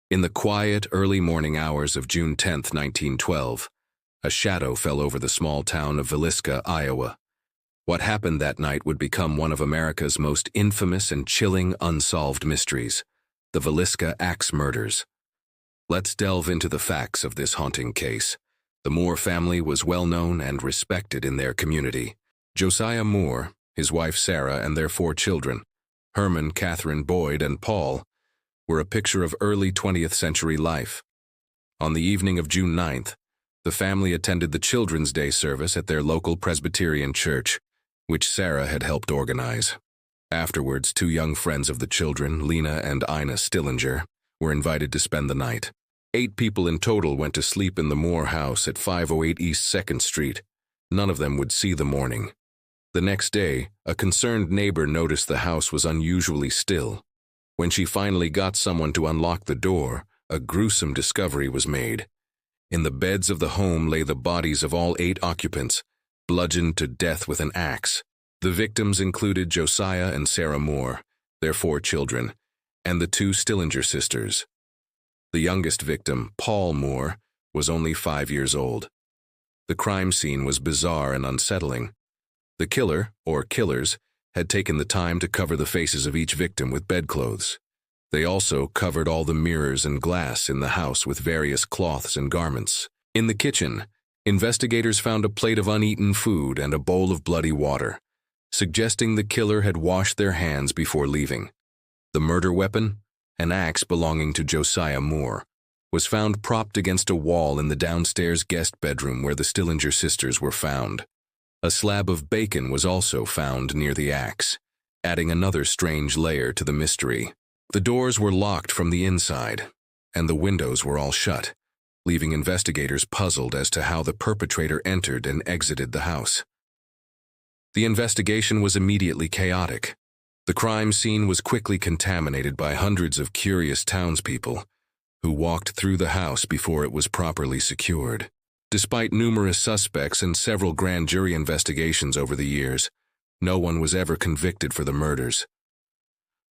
In the quiet, early morning hours of June 10, 1912, a shadow fell over the small town of Villisca, Iowa. What happened that night would become one of America's most infamous and chilling unsolved mysteries, the Villisca Axe Murders. Let's delve into the facts of this haunting case. The Moore family was well known and respected in their community. Josiah Moore, his wife Sarah, and their 4 children, Herman, Catherine, Boyd, and Paul, were a picture of early 20th century life. On the evening of June 9th, the family attended the Children's Day service at their local Presbyterian church, which Sarah had helped organize. Afterwards, 2 young friends of the children, Lena and Ina Stillinger, were invited to spend the night. 8 people in total went to sleep in the Moore house at 508 East 2nd Street. None of them would see the morning. The next day, a concerned neighbor noticed the house was unusually still. When she finally got someone to unlock the door, a gruesome discovery was made. In the beds of the home lay the bodies of all 8 occupants, bludgeoned to death with an axe. The victims included Josiah and Sarah Moore, their 4 children, and the 2 Stillinger sisters. The youngest victim, Paul Moore, was only 5 years old. The crime scene was bizarre and unsettling. The killer, or killers, had taken the time to cover the faces of each victim with bedclothes. They also covered all the mirrors and glass in the house with various cloths and garments. In the kitchen, investigators found a plate of uneaten food and a bowl of bloody water, suggesting the killer had washed their hands before leaving. The murder weapon, an axe belonging to Josiah Moore, was found propped against a wall in the downstairs guest bedroom where the Stillinger sisters were found. A slab of bacon was also found near the axe, adding another strange layer to the mystery. The doors were locked from the inside, and the windows were all shut, leaving investigators puzzled as to how the perpetrator entered and exited the house. The investigation was immediately chaotic. The crime scene was quickly contaminated by hundreds of curious townspeople who walked through the house before it was properly secured. Despite numerous suspects and several grand jury investigations over the years, no one was ever convicted for the murders.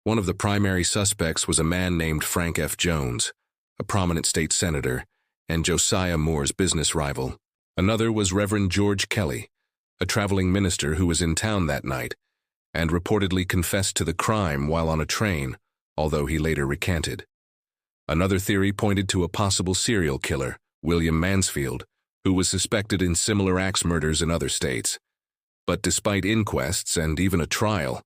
One of the primary suspects was a man named Frank F. Jones, a prominent state senator, and Josiah Moore's business rival. Another was Reverend George Kelly, a traveling minister who was in town that night and reportedly confessed to the crime while on a train, although he later recanted. Another theory pointed to a possible serial killer, William Mansfield, who was suspected in similar axe murders in other states. But despite inquests and even a trial,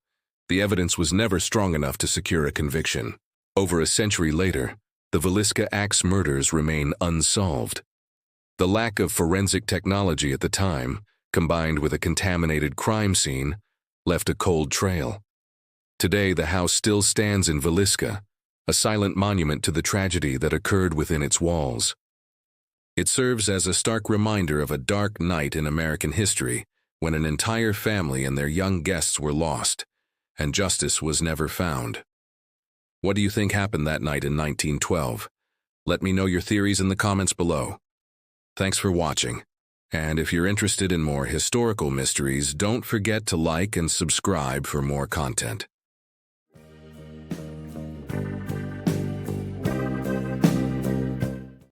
the evidence was never strong enough to secure a conviction. Over a century later, the Villisca Axe Murders remain unsolved. The lack of forensic technology at the time, combined with a contaminated crime scene, left a cold trail. Today, the house still stands in Villisca, a silent monument to the tragedy that occurred within its walls. It serves as a stark reminder of a dark night in American history when an entire family and their young guests were lost, and justice was never found. What do you think happened that night in 1912? Let me know your theories in the comments below. Thanks for watching, and if you're interested in more historical mysteries, don't forget to like and subscribe for more content.